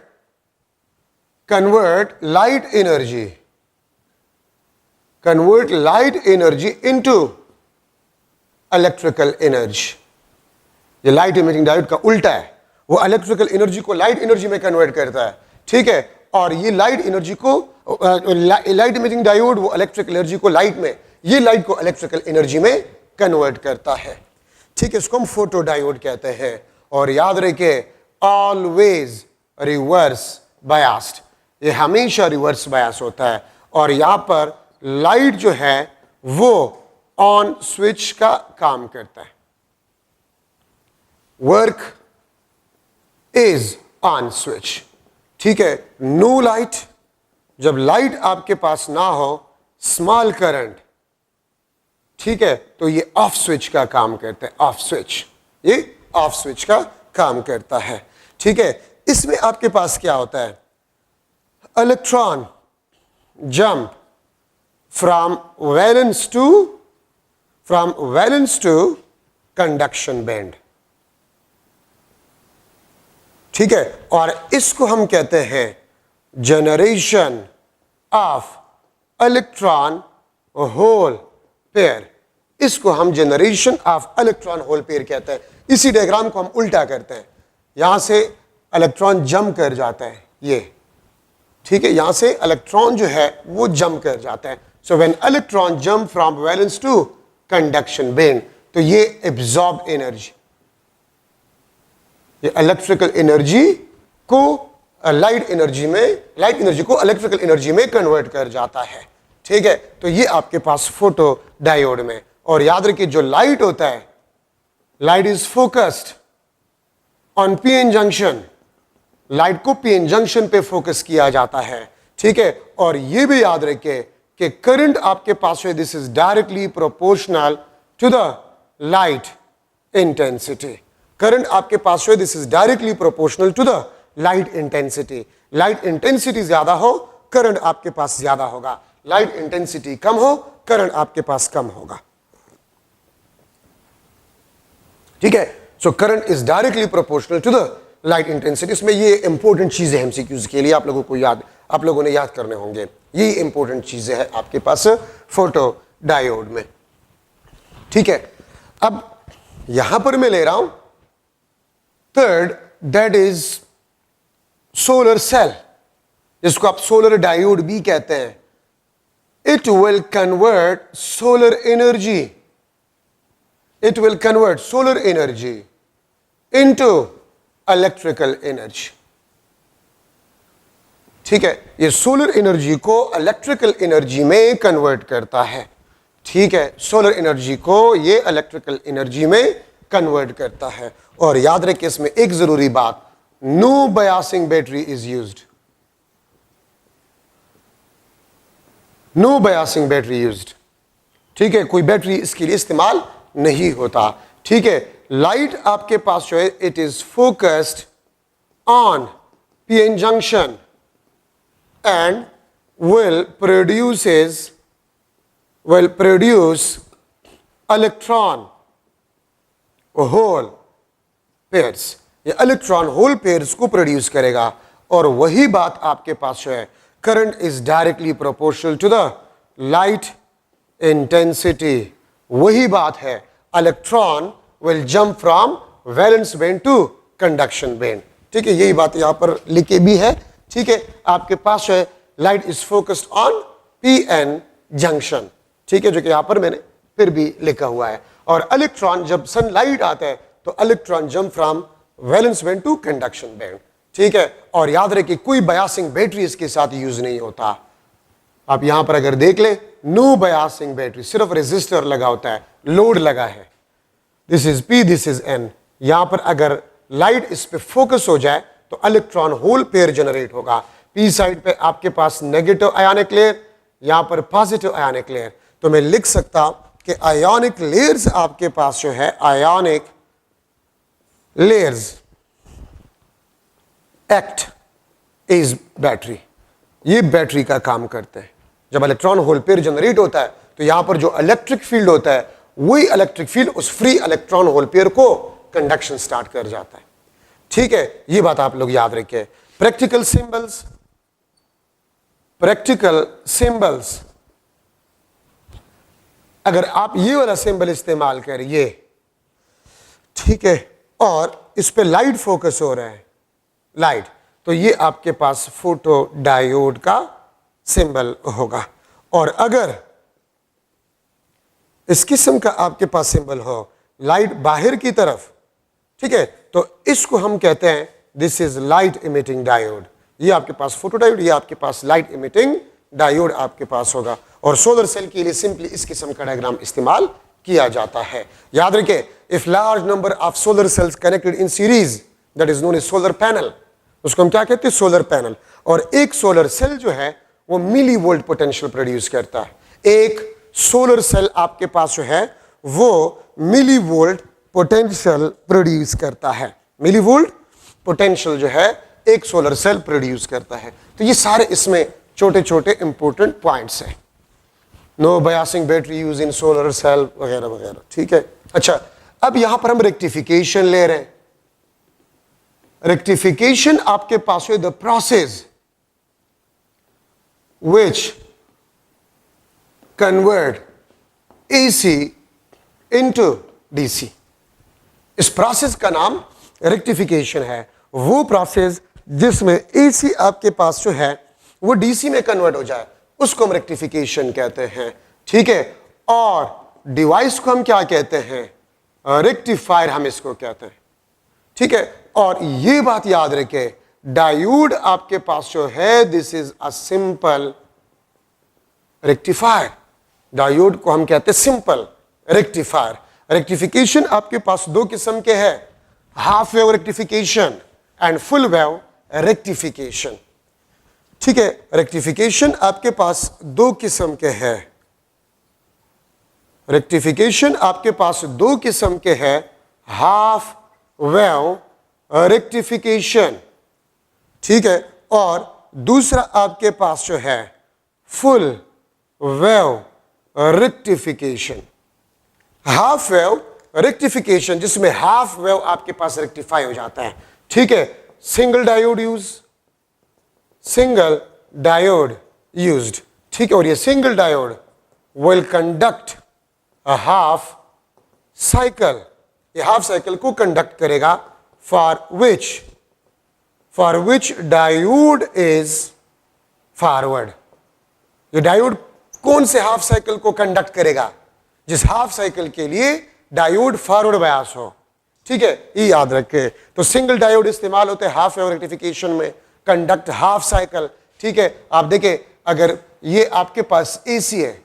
light energy into electrical energy। ये लाइट इमिटिंग डायोड का उल्टा है, वो इलेक्ट्रिकल एनर्जी को लाइट एनर्जी में कन्वर्ट करता है। ठीक है, और ये लाइट एनर्जी को लाइट इमिटिंग डायोड वो इलेक्ट्रिकल एनर्जी को लाइट में, ये लाइट को इलेक्ट्रिकल एनर्जी में कन्वर्ट करता है। ठीक है, इसको हम फोटो डायोड कहते हैं। और याद रखिए, ऑलवेज रिवर्स बायस्ड, ये हमेशा रिवर्स बायस होता है। और यहां पर लाइट जो है वो ऑन स्विच का काम करता है, वर्क इज ऑन स्विच। ठीक है, नो लाइट, जब लाइट आपके पास ना हो, स्मॉल करंट, ठीक है, तो ये ऑफ स्विच का काम करता है, ऑफ स्विच, ये ऑफ स्विच का काम करता है। ठीक है, इसमें आपके पास क्या होता है, electron jump from valence to conduction band. ठीक है, और इसको हम कहते हैं generation of electron hole pair. इसको हम generation of electron hole pair कहते हैं। इसी डायग्राम को हम उल्टा करते हैं, यहां से इलेक्ट्रॉन जंप कर जाता है ये। ठीक है, यहां से इलेक्ट्रॉन जो है वो जंप कर जाता है। So when electron jump from valence to conduction band, तो ये एब्जॉर्ब एनर्जी, ये इलेक्ट्रिकल एनर्जी को लाइट एनर्जी को इलेक्ट्रिकल एनर्जी में कन्वर्ट कर जाता है। ठीक है, तो ये आपके पास फोटो डायोड में। और याद रखिए, जो लाइट होता है, light is focused on PN junction, light को पीएन जंक्शन पे फोकस किया जाता है। ठीक है, और ये भी याद रखिए कि करंट आपके पास है, this is directly proportional to the light intensity. Current आपके पास है, this is directly proportional to the light intensity. Light intensity ज्यादा हो, करंट आपके पास ज्यादा होगा, लाइट इंटेंसिटी कम हो, करंट आपके पास कम होगा। ठीक है, so current is directly proportional to the light intensity. इसमें ये इंपॉर्टेंट चीजें एमसीक्यूज के लिए आप लोगों ने याद करने होंगे, ये इंपॉर्टेंट चीजें हैं आपके पास फोटो डायोड में। ठीक है, अब यहां पर मैं ले रहा हूं third, that is solar cell, जिसको आप सोलर डायोड भी कहते हैं. It will convert solar energy, it will convert solar energy into electrical energy. ठीक है, ये सोलर एनर्जी को इलेक्ट्रिकल एनर्जी में कन्वर्ट करता है. ठीक है, सोलर एनर्जी को ये इलेक्ट्रिकल एनर्जी में कन्वर्ट करता है. और याद रखिए इसमें एक जरूरी बात, no biasing battery is used, no biasing battery used. ठीक है, कोई बैटरी इसके लिए इस्तेमाल नहीं होता. ठीक है, लाइट आपके पास जो है it is focused on PN junction and will produce electron hole pairs. ये इलेक्ट्रॉन होल पेयर्स को प्रोड्यूस करेगा. और वही बात आपके पास जो है, current is directly proportional to the light intensity. वही बात है, electron will jump from valence band to conduction band. ठीक है, यही बात यहां पर लिखी भी है. ठीक है, आपके पास है light is focused on P N junction. ठीक है, जो कि यहां पर मैंने फिर भी लिखा हुआ है. और इलेक्ट्रॉन जब सनलाइट आता है तो electron jump from valence band to conduction band. ठीक है, और याद रखिए कोई बायसिंग बैटरी इसके साथ यूज नहीं होता. आप यहां पर अगर देख ले, नो बायसिंग बैटरी, सिर्फ रेजिस्टर लगा होता है, लोड लगा है. This is P, this is N. यहां पर अगर लाइट इस पे फोकस हो जाए तो इलेक्ट्रॉन होल पेयर जनरेट होगा. पी साइड पे आपके पास नेगेटिव आयोनिक लेयर, यहां पर पॉजिटिव आयोनिक लेयर. तो मैं लिख सकता कि आयोनिक लेयर्स आपके पास जो है, ionic layers act is battery. ये बैटरी का काम करते हैं. जब इलेक्ट्रॉन होल पेयर जनरेट होता है तो यहां पर जो इलेक्ट्रिक फील्ड होता है, वही इलेक्ट्रिक फील्ड उस फ्री इलेक्ट्रॉन होल पेयर को कंडक्शन स्टार्ट कर जाता है. ठीक है, ये बात आप लोग याद रखें. प्रैक्टिकल सिंबल्स, प्रैक्टिकल सिंबल्स, अगर आप ये वाला सिंबल इस्तेमाल करिए, ठीक है, और इस पे लाइट फोकस हो रहा है, लाइट, तो ये आपके पास फोटो डायोड का सिंबल होगा. और अगर इस किस्म का आपके पास सिंबल हो, लाइट बाहर की तरफ, ठीक है, तो इसको हम कहते हैं this is light emitting diode. ये आपके पास फोटो डायोड, ये आपके पास लाइट इमिटिंग डायोड आपके पास होगा. और सोलर सेल के लिए सिंपली इस किस्म का डायग्राम इस्तेमाल किया जाता है. याद रखें, if large number of solar cells connected in series, that is known as solar panel. उसको हम क्या कहते हैं? Solar panel. और एक सोलर सेल जो है वो मिली वोल्ट पोटेंशियल प्रोड्यूस करता है. एक सोलर सेल आपके पास जो है वो मिली वोल्ट पोटेंशियल प्रोड्यूस करता है. मिली वोल्ट पोटेंशियल जो है एक सोलर सेल प्रोड्यूस करता है. तो ये सारे इसमें छोटे छोटे इंपॉर्टेंट पॉइंट्स हैं. No biasing battery use in solar cell वगैरह वगैरह. ठीक है, अच्छा, अब यहां पर हम रेक्टिफिकेशन ले रहे हैं. रेक्टिफिकेशन आपके पास है the process which convert AC into DC. इस प्रोसेस का नाम रेक्टिफिकेशन है. वो प्रोसेस जिसमें AC आपके पास जो है वो DC में कन्वर्ट हो जाए, उसको हम रेक्टिफिकेशन कहते हैं. ठीक है, और डिवाइस को हम क्या कहते हैं? रेक्टिफायर हम इसको कहते हैं. ठीक है, और ये बात याद रखें, डायोड आपके पास जो है this is a simple rectifier. Diode को हम कहते हैं सिंपल रेक्टिफायर. रेक्टिफिकेशन आपके पास दो किस्म के हैं, half wave rectification and full wave rectification. ठीक है, रेक्टिफिकेशन आपके पास दो किस्म के हैं. रेक्टिफिकेशन आपके पास दो किस्म के हैं, हाफ वेव रेक्टिफिकेशन. ठीक है, और दूसरा आपके पास जो है full wave rectification. Half wave rectification जिसमें हाफ वेव आपके पास रेक्टिफाई हो जाता है. ठीक है, सिंगल डायोड यूज्ड. ठीक है, और ये single diode will conduct a half cycle, ये हाफ साइकिल को कंडक्ट करेगा, for which diode is forward. ये डायोड कौन से हाफ साइकिल को कंडक्ट करेगा? जिस हाफ साइकिल के लिए डायोड फॉरवर्ड बायस हो। ठीक है, ये याद रखे। तो सिंगल डायोड इस्तेमाल होते हैं हाफ वेव रेक्टिफिकेशन में, कंडक्ट हाफ साइकिल। ठीक है, आप देखें अगर ये आपके पास एसी है,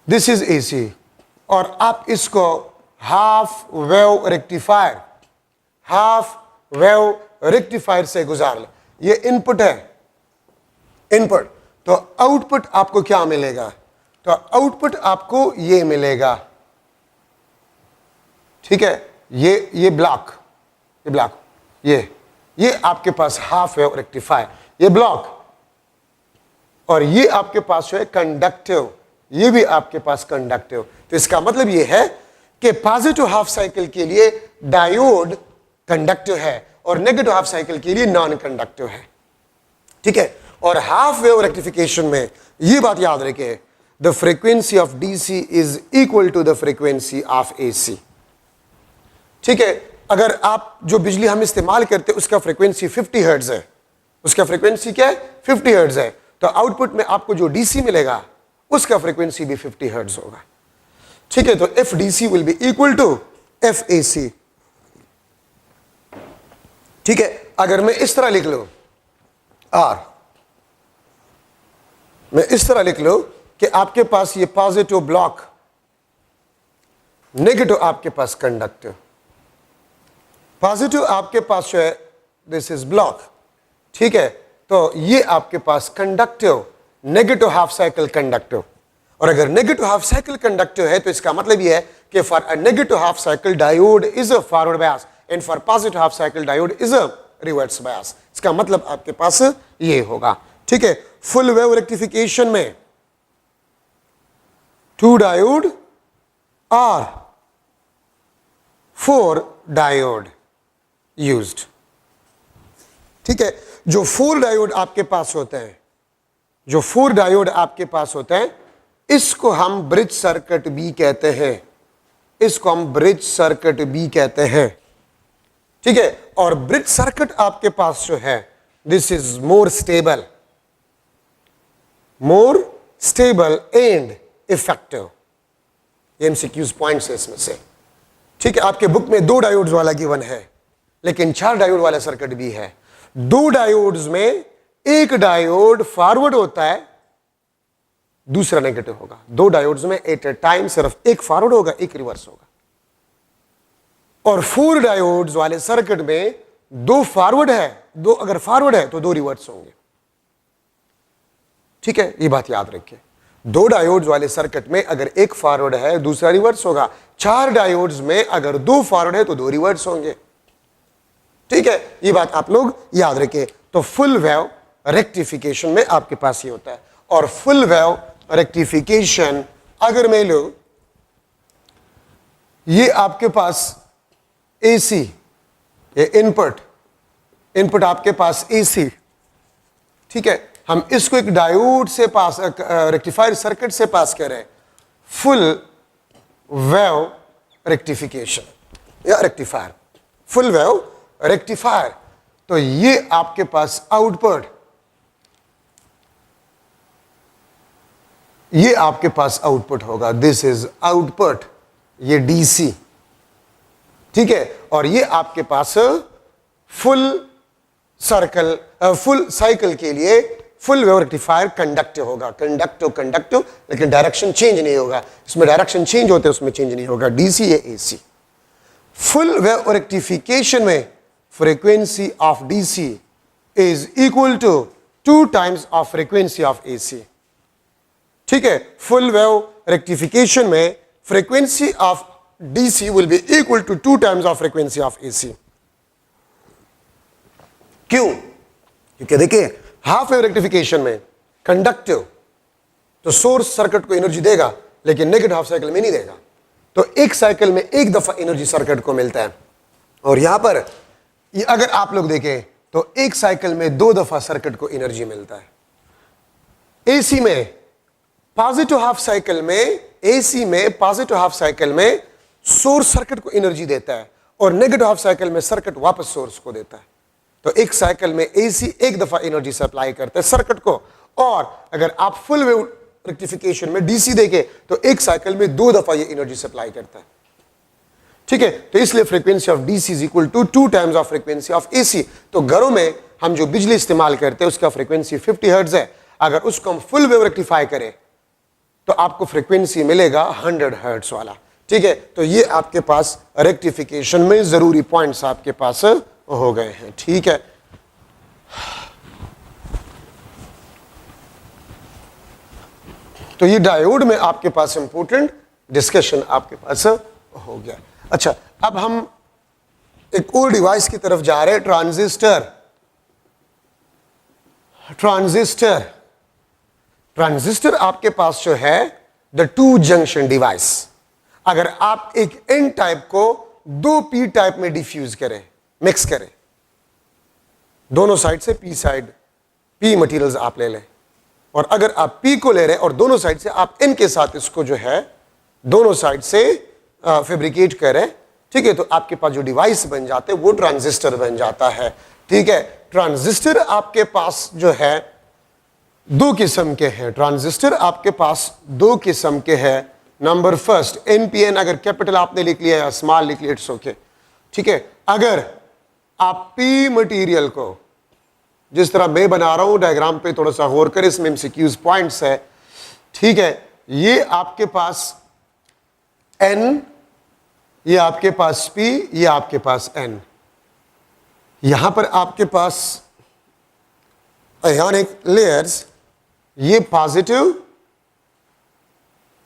दिस इज एसी, और आप इसको हाफ वेव रेक्टिफायर से गुजार ले, ये इनपुट है, इनपुट। तो आउटपुट आपको क्या मिलेगा? तो आउटपुट आपको ये मिलेगा। ठीक है, ये ब्लॉक, ये आपके पास हाफ वेव रेक्टिफायर, ये ब्लॉक, और ये आपके पास जो है कंडक्टिव, ये भी आपके पास कंडक्टिव। तो इसका मतलब ये है कि पॉजिटिव हाफ साइकिल के लिए डायोड कंडक्टिव है और नेगेटिव हाफ साइकिल के लिए नॉन कंडक्टिव है। ठीक है, और हाफ वेव रेक्टिफिकेशन में ये बात याद रखिए, the frequency of DC is equal to the frequency of AC. ठीक है, अगर आप जो बिजली हम इस्तेमाल करते हैं उसका फ्रीक्वेंसी 50 हर्ट्ज है, उसका फ्रीक्वेंसी क्या है? 50 हर्ट्ज है। तो आउटपुट में आपको जो डीसी मिलेगा उसका फ्रीक्वेंसी भी 50 हर्ट्ज होगा। ठीक है, तो F DC will be equal to F AC. ठीक है, अगर मैं इस तरह लिख लूं आर, मैं इस तरह लिख लूं कि आपके पास ये पॉजिटिव ब्लॉक, नेगेटिव आपके पास कंडक्टिव, पॉजिटिव आपके पास जो है दिस इज ब्लॉक। ठीक है, तो ये आपके पास conductive, negative half cycle conductive. और अगर नेगेटिव हाफ साइकिल कंडक्टिव है तो इसका मतलब ये है कि for a negative half cycle diode is a forward bias and for positive half cycle diode is a reverse bias. इसका मतलब आपके पास ये होगा। ठीक है, फुल वेव रेक्टिफिकेशन में 2 डायोड और 4 डायोड यूज्ड। ठीक है, जो 4 डायोड आपके पास होते हैं, जो 4 डायोड आपके पास होते हैं, इसको हम ब्रिज सर्किट भी कहते हैं, इसको हम ब्रिज सर्किट भी कहते हैं। ठीक है, और ब्रिज सर्किट आपके पास जो है this is more stable and effective. MCQs points है इसमें से। ठीक है, आपके बुक में 2 डायोड्स वाला गिवन है, लेकिन 4 डायोड वाला सर्किट भी है। 2 डायोड्स में एक डायोड फॉरवर्ड होता है, दूसरा नेगेटिव होगा। 2 डायोड्स में एट ए टाइम सिर्फ एक फॉरवर्ड होगा, एक रिवर्स होगा। और 4 डायोड्स वाले सर्किट में 2 फॉरवर्ड है, 2 अगर फॉरवर्ड है तो 2 रिवर्स होंगे। ठीक है, ये बात याद रखिए। 2 डायोड्स वाले सर्किट में अगर एक फॉरवर्ड है, दूसरा रिवर्स होगा। 4 डायोड्स में अगर 2 फॉरवर्ड है तो 2 रिवर्स होंगे। ठीक है, ये बात आप लोग याद रखिए। तो फुल वेव रेक्टिफिकेशन में आपके पास ये होता है। और फुल वेव रेक्टिफिकेशन अगर मैं लूं, ये आपके पास एसी, ये इनपुट आपके पास एसी। ठीक है, हम इसको एक डायोड से पास, रेक्टिफायर सर्किट से पास करें, फुल वेव रेक्टिफिकेशन या रेक्टिफायर, फुल वेव रेक्टिफायर। तो ये आपके पास आउटपुट, ये आपके पास आउटपुट होगा, दिस इज आउटपुट, ये डीसी। ठीक है, और ये आपके पास फुल साइकिल के लिए फुल वेव रेक्टिफायर कंडक्टिव होगा, कंडक्टिव, लेकिन डायरेक्शन चेंज नहीं होगा। इसमें डायरेक्शन चेंज होते हैं, उसमें चेंज नहीं होगा, डीसी या एसी। फुल वेव रेक्टिफिकेशन में frequency of DC is equal to 2 times of frequency of AC. ठीक है, फुल वेव रेक्टिफिकेशन में frequency of DC will be equal to 2 times of frequency of AC. क्यों? क्योंकि देखिए हाफ वेव रेक्टिफिकेशन में कंडक्टिव तो सोर्स सर्किट को एनर्जी देगा, लेकिन नेगेटिव हाफ साइकिल में नहीं देगा। तो एक साइकिल में एक दफा एनर्जी सर्किट को मिलता है। और यहां पर ये अगर आप लोग देखें तो एक साइकिल में 2 दफा सर्किट को एनर्जी मिलता है। एसी में पॉजिटिव हाफ साइकिल में एसी में पॉजिटिव हाफ साइकिल में सोर्स सर्किट को एनर्जी देता है और नेगेटिव हाफ साइकिल में सर्किट वापस सोर्स को देता है। तो एक साइकिल में एसी एक दफा एनर्जी सप्लाई करता है सर्किट को, और अगर आप फुल वेव रेक्टिफिकेशन में डीसी देंगे तो एक साइकिल में 2 दफा ये एनर्जी सप्लाई करता है। ठीक है, तो इसलिए frequency of DC is equal to 2 times of frequency of AC. तो घरों में हम जो बिजली इस्तेमाल करते हैं उसका फ्रीक्वेंसी 50 हर्ट्ज है, अगर उसको हम फुल वेव रेक्टिफाई करें तो आपको फ्रीक्वेंसी मिलेगा 100 हर्ट्ज वाला। ठीक है, तो ये आपके पास रेक्टिफिकेशन में जरूरी पॉइंट्स आपके पास हो गए हैं। ठीक है, तो ये डायोड में आपके पास इंपॉर्टेंट डिस्कशन आपके पास हो गया। अच्छा, अब हम एक और डिवाइस की तरफ जा रहे हैं, ट्रांजिस्टर। ट्रांजिस्टर आपके पास जो है द 2 जंक्शन डिवाइस। अगर आप एक एन टाइप को 2 पी टाइप में डिफ्यूज करें, मिक्स करें, दोनों साइड से पी साइड, पी मटेरियल्स आप ले लें, और अगर आप पी को ले रहे हैं और दोनों साइड से आप एन के साथ इसको जो है दोनों साइड से फैब्रिकेट करें, ठीक है, तो आपके पास जो डिवाइस बन जाते हैं वो ट्रांजिस्टर बन जाता है। ठीक है, ट्रांजिस्टर आपके पास जो है 2 किस्म के हैं। ट्रांजिस्टर आपके पास 2 किस्म के हैं। नंबर फर्स्ट, एनपीएन, अगर कैपिटल आपने लिख लिया या स्मॉल लिख लिया, इट्स ओके। ठीक है, अगर आप पी मटेरियल को जिस तरह मैं बना रहा हूं डायग्राम पे थोड़ा सा गौर करें, इसमें एमसीक्यूज पॉइंट्स है। ठीक है, ये आपके पास एन, ये आपके पास पी, ये आपके पास एन। यहां पर आपके पास आयोनिक लेयर्स, ये पॉजिटिव,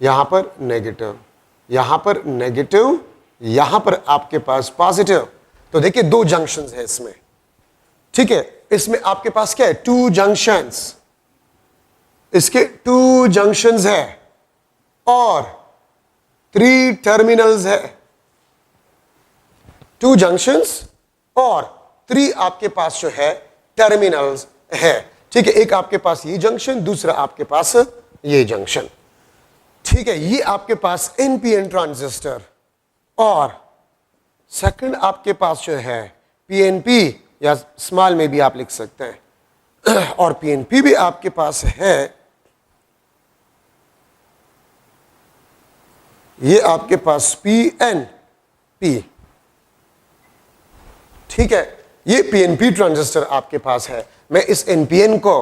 यहां पर नेगेटिव, यहां पर नेगेटिव, यहां पर आपके पास पॉजिटिव। तो देखिए 2 जंक्शंस है इसमें। ठीक है, इसमें आपके पास क्या है, 2 जंक्शंस, इसके 2 जंक्शंस है और 3 टर्मिनल्स है। 2 जंक्शंस और 3 आपके पास जो है टर्मिनल्स है। ठीक है, एक आपके पास ये जंक्शन, दूसरा आपके पास ये जंक्शन। ठीक है, ये आपके पास एनपीएन ट्रांजिस्टर, और सेकंड आपके पास जो है पीएनपी, या स्मॉल में भी आप लिख सकते हैं, और पीएनपी भी आपके पास है। ये आपके पास पीएनपी। ठीक है, ये पीएनपी ट्रांजिस्टर आपके पास है। मैं इस एनपीएन को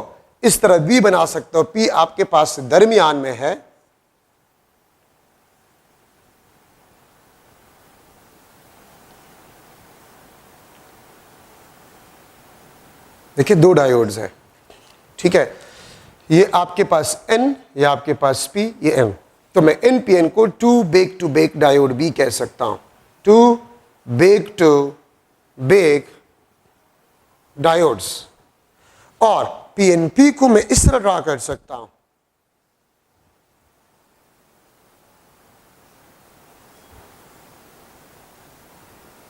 इस तरह भी बना सकता हूं, पी आपके पास दरमियान में है, देखिए 2 डायोड्स है। ठीक है, ये आपके पास एन, ये आपके पास पी, ये एम। तो मैं एन पी एन को 2 बेक टू बेक डायोड भी कह सकता हूं, 2 बेक टू बेक डायोड्स। और पीएनपी को मैं इस तरह ड्रा कर सकता हूं,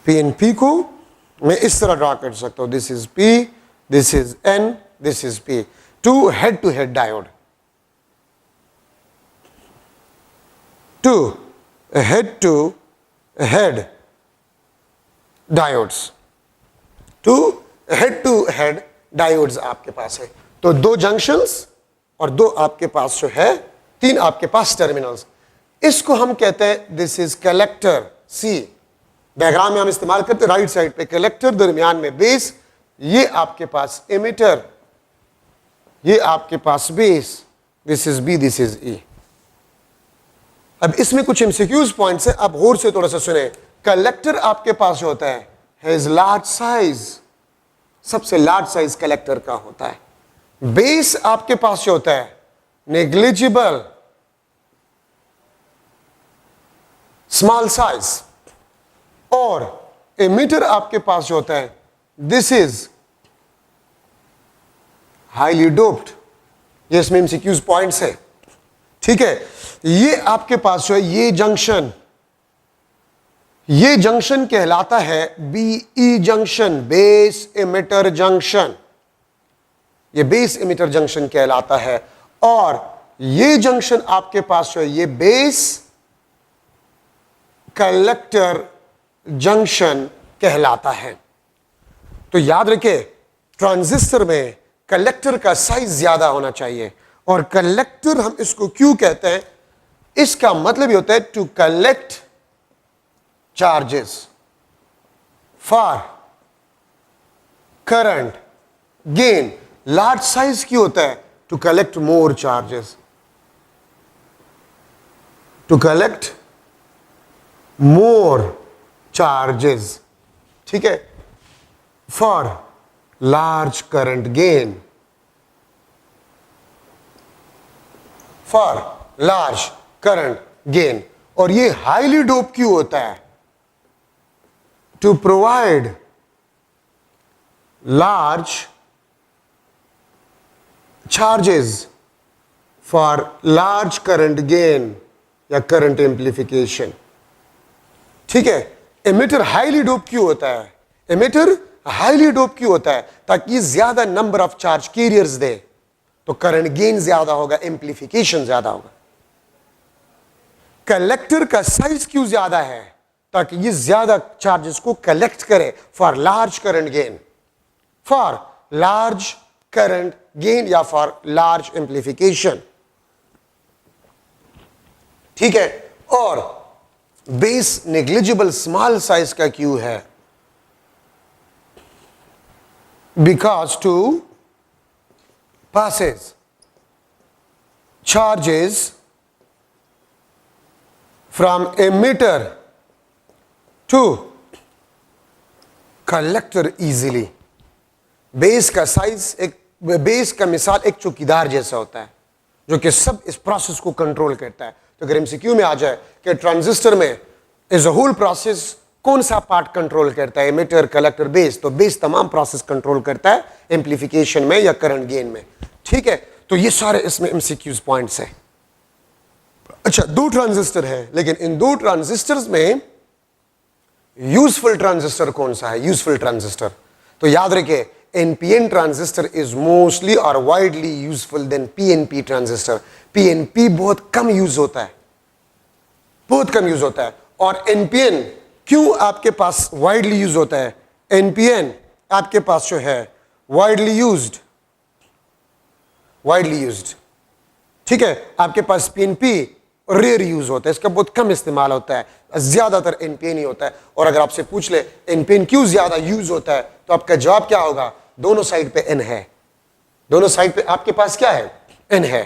पीएनपी को मैं इस तरह ड्रा कर सकता हूं, this is P, this is N, this is P, 2 head to head diode, 2 head to head diodes, 2 head to head diodes आपके पास है। तो 2 जंक्शंस और 2 आपके पास जो है 3 आपके पास टर्मिनल्स। इसको हम कहते हैं this is collector. C diagram में हम इस्तेमाल करते हैं, राइट साइड पे कलेक्टर, दरमियान में बेस, ये आपके पास एमिटर, ये आपके पास base, this is B, this is E. अब इसमें कुछ एमसीक्यूज पॉइंट्स है, अब गौर से थोड़ा सा सुने। कलेक्टर आपके पास जो होता है हैज लार्ज साइज, सबसे लार्ज साइज कलेक्टर का होता है। बेस आपके पास जो होता है नेग्लिजिबल, स्मॉल साइज, और एमिटर आपके पास जो होता है दिस इज हाईली डोप्ड। ये इसमें एमसीक्यूज पॉइंट्स है। ठीक है, ये आपके पास जो है ये जंक्शन कहलाता है BE junction, base emitter junction, ये बेस एमिटर जंक्शन कहलाता है। और ये जंक्शन आपके पास जो है ये बेस कलेक्टर जंक्शन कहलाता है। तो याद रखिए ट्रांजिस्टर में कलेक्टर का साइज ज्यादा होना चाहिए, और कलेक्टर हम इसको क्यों कहते हैं, इसका मतलब ये होता है to collect charges for current gain. Large size क्यों होता है, to collect more charges, to collect more charges, ठीक है, for large current gain, for large current gain. और ये हाईली डोप क्यों होता है, to provide large charges for large current gain या करंट एम्प्लीफिकेशन, ठीक है। एमिटर हाईली डोप क्यों होता है, एमिटर हाईली डोप क्यों होता है, ताकि ज्यादा नंबर ऑफ चार्ज कैरियर्स दे, तो करंट गेन ज्यादा होगा, एम्प्लीफिकेशन ज्यादा होगा। कलेक्टर का साइज क्यों ज्यादा है, ताकि ये ज्यादा चार्जेस को कलेक्ट करे for large current gain, for large current gain या फॉर लार्ज एम्प्लीफिकेशन, ठीक है। और बेस नेग्लिजिबल स्मॉल साइज का क्यों है, because to passes charges from emitter to collector easily। Base का साइज, एक बेस का मिसाल एक चौकीदार जैसा होता है जो कि सब इस प्रोसेस को कंट्रोल करता है। तो अगर एमसीक्यू में आ जाए कि ट्रांजिस्टर में एज अ होल प्रोसेस कौन सा पार्ट कंट्रोल करता है, एमिटर, कलेक्टर, बेस, तो बेस तमाम प्रोसेस कंट्रोल करता है एम्प्लीफिकेशन में या करंट गेन में, ठीक है। तो ये सारे इसमें एमसीक्यूज पॉइंट्स हैं। अच्छा, दो ट्रांजिस्टर है, लेकिन इन दो ट्रांजिस्टर्स में यूजफुल ट्रांजिस्टर कौन सा है, यूजफुल ट्रांजिस्टर, तो याद रखिए एनपीएन ट्रांजिस्टर इज मोस्टली और widely useful then PNP transistor. PNP बहुत कम यूज होता है, बहुत कम यूज होता है। और एनपीएन क्यों आपके पास वाइडली यूज होता है, एनपीएन आपके पास जो है वाइडली यूज्ड, ठीक है। आपके पास पीएनपी रेयर यूज होता है, इसका बहुत कम इस्तेमाल होता है, ज्यादातर एनपीएन ही होता है। और अगर आपसे पूछ ले एनपीएन क्यों ज्यादा यूज होता है, तो आपका जवाब क्या होगा, दोनों साइड पे एन है, दोनों साइड पे आपके पास क्या है, एन है।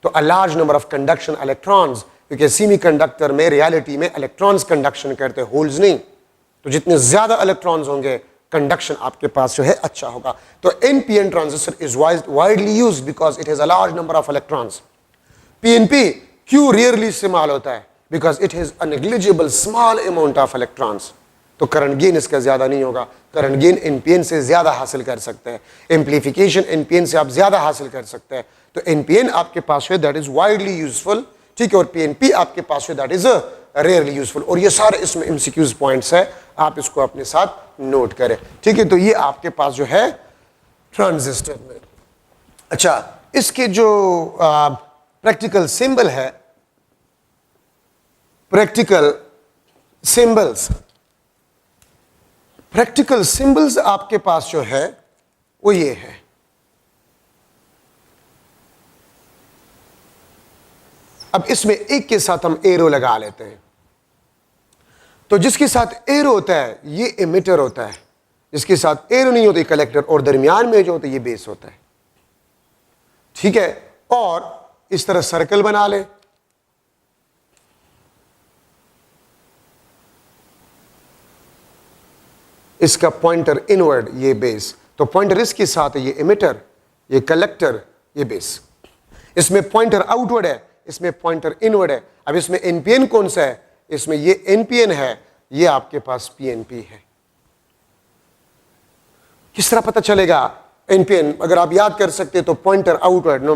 तो a large number of conduction electrons, क्योंकि सेमीकंडक्टर में रियलिटी में इलेक्ट्रॉन्स कंडक्शन करते, होल्स नहीं, तो जितने ज्यादा इलेक्ट्रॉन्स होंगे कंडक्शन आपके पास जो है अच्छा होगा। तो NPN transistor is widely used because it has a large number of electrons. PNP क्यों रेयरली इस्तेमाल होता है, because it has a negligible small amount of electrons, तो करंट गेन इसका ज्यादा नहीं होगा। करंट गेन एनपीएन से ज्यादा हासिल कर सकते हैं, एम्प्लीफिकेशन एनपीएन से आप ज्यादा हासिल कर सकते हैं। तो एनपीएन आपके पास है दैट इज वाइडली यूजफुल, ठीक है, और पीएनपी आपके पास है दैट इज रेयरली यूजफुल। और ये सारे इसमें एमसीक्यूज पॉइंट्स है, आप इसको अपने साथ नोट करें, ठीक है। तो ये आपके पास जो है ट्रांजिस्टर में। अच्छा, इसके जो प्रैक्टिकल सिंबल है, प्रैक्टिकल सिंबल्स आपके पास जो है वो ये है। अब इसमें एक के साथ हम एरो लगा लेते हैं। तो जिसके साथ एरो होता है ये एमिटर होता है, जिसके साथ एरो नहीं होती कलेक्टर, और दरमियान में जो होता है ये बेस होता है, ठीक है। और इस तरह सर्कल बना ले, इसका पॉइंटर इनवर्ड, ये बेस, तो पॉइंटर इसके साथ है, ये एमिटर, ये कलेक्टर, ये बेस। इसमें पॉइंटर आउटवर्ड है, इसमें पॉइंटर इनवर्ड है। अब इसमें एनपीएन कौन सा है, इसमें ये एनपीएन है, ये आपके पास पीएनपी है। किस तरह पता चलेगा एनपीएन, अगर आप याद कर सकते तो पॉइंटर आउटवर्ड। नो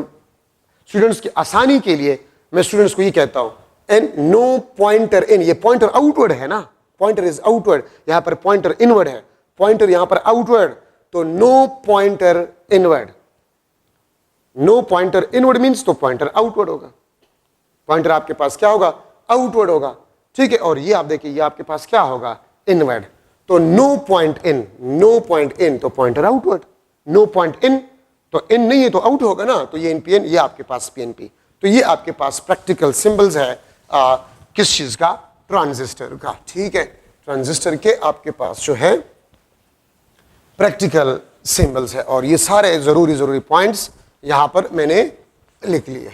स्टूडेंट्स की आसानी के लिए मैं स्टूडेंट्स को ये कहता हूं, एन नो पॉइंटर इन, ये पॉइंटर आउटवर्ड है ना, पॉइंटर इज आउटवर्ड, यहां पर पॉइंटर इनवर्ड है, पॉइंटर यहां पर आउटवर्ड, तो no pointer inward, no pointer inward means तो पॉइंटर आउटवर्ड होगा, पॉइंटर आपके पास क्या होगा, आउटवर्ड होगा, ठीक है। और ये आप देखिए ये आपके पास क्या होगा, इनवर्ड। तो no point in, no point in तो pointer outward, no point in तो इन नहीं है तो आउट होगा ना, तो ये इनपीएन, ये आपके पास पीएनपी। तो ये आपके पास प्रैक्टिकल सिंबल्स है किस चीज का, ट्रांजिस्टर का, ठीक है। ट्रांजिस्टर के आपके पास जो है प्रैक्टिकल सिंबल्स है, और ये सारे जरूरी पॉइंट्स यहां पर मैंने लिख लिए।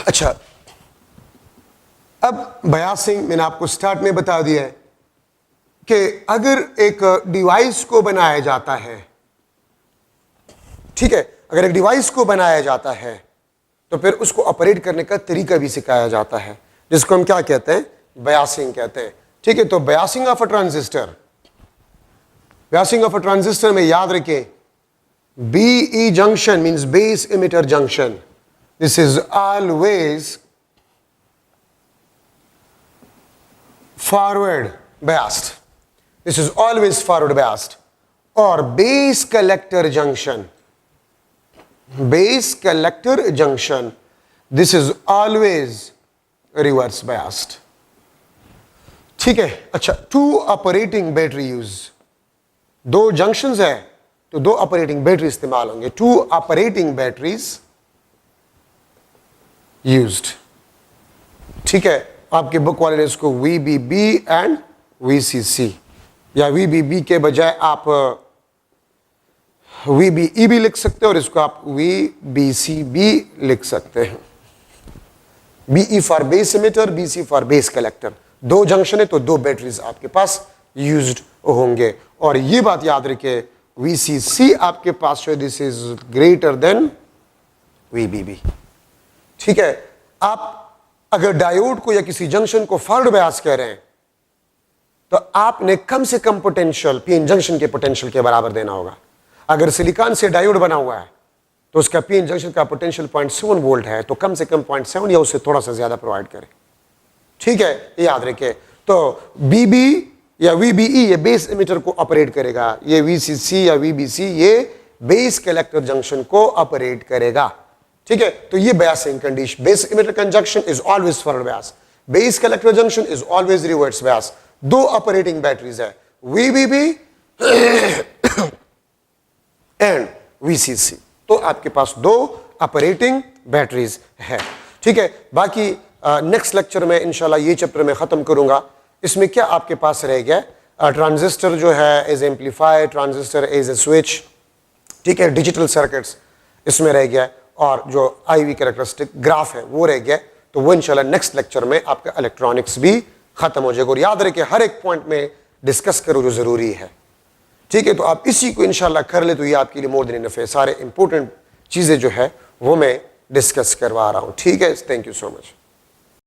अच्छा, अब बायसिंग मैंने आपको स्टार्ट में बता दिया है कि अगर एक डिवाइस को बनाया जाता है, ठीक है, अगर एक डिवाइस को बनाया जाता है तो फिर उसको ऑपरेट करने का तरीका भी सिखाया जाता है, जिसको हम क्या कहते हैं, बायसिंग कहते हैं, ठीक है। तो biasing of a transistor, biasing of a transistor में याद रखें BE junction means base emitter junction, this is always forward biased, this is always forward biased। और base collector junction, base collector junction, this is always reverse biased, ठीक है। अच्छा, टू ऑपरेटिंग बैटरी यूज, दो जंक्शंस है तो दो ऑपरेटिंग बैटरी इस्तेमाल होंगे, टू ऑपरेटिंग बैटरीज यूज्ड, ठीक है। आपके बुक वाले ने इसको VBB एंड VCC, या VBB के बजाय आप VBE भी लिख सकते हो और इसको आप VBC भी लिख सकते हैं। BE for base emitter, BC for base collector, दो जंक्शन है तो दो बैटरीज आपके पास यूज्ड होंगे। और ये बात याद रखिए VCC आपके पास जो this is greater than VBB, ठीक है। आप अगर डायोड को या किसी जंक्शन को फॉरवर्ड बायस कह रहे हैं तो आपने कम से कम पोटेंशियल पीएन जंक्शन के पोटेंशियल के बराबर देना होगा। अगर सिलिकॉन से डायोड बना हुआ है तो उसका पीएन जंक्शन का पोटेंशियल 0.7 वोल्ट है, तो कम से कम 0.7 या उससे थोड़ा सा ज्यादा प्रोवाइड करें, ठीक है, याद रखिए। तो BB या VBE ये बेस इमिटर को ऑपरेट करेगा, ये VCC या VBC ये बेस कलेक्टर जंक्शन को ऑपरेट करेगा, ठीक है। तो ये biasing condition, base emitter conjunction is always forward bias, base collector junction is always reverse bias. दो ऑपरेटिंग बैटरीज है VBB एंड VCC, तो आपके पास दो ऑपरेटिंग बैटरीज है, ठीक है। बाकी नेक्स्ट लेक्चर में इंशाल्लाह ये चैप्टर में खत्म करूंगा। इसमें क्या आपके पास रह गया, ट्रांजिस्टर जो है as amplifier, transistor as a switch, ठीक है, डिजिटल सर्किट्स इसमें रह गया, और जो IV कैरेक्टरिस्टिक ग्राफ है वो रह गया। तो वो इंशाल्लाह नेक्स्ट लेक्चर में आपका इलेक्ट्रॉनिक्स भी खत्म हो जाएगा। और याद रखिए हर एक पॉइंट में डिस्कस करो जो जरूरी है, ठीक है। तो आप इसी को इंशाल्लाह कर ले तो ये आपके लिए मोर देन इनफ है। सारे इंपॉर्टेंट चीजें जो है वो मैं डिस्कस करवा रहा हूं, ठीक है। Thank you so much.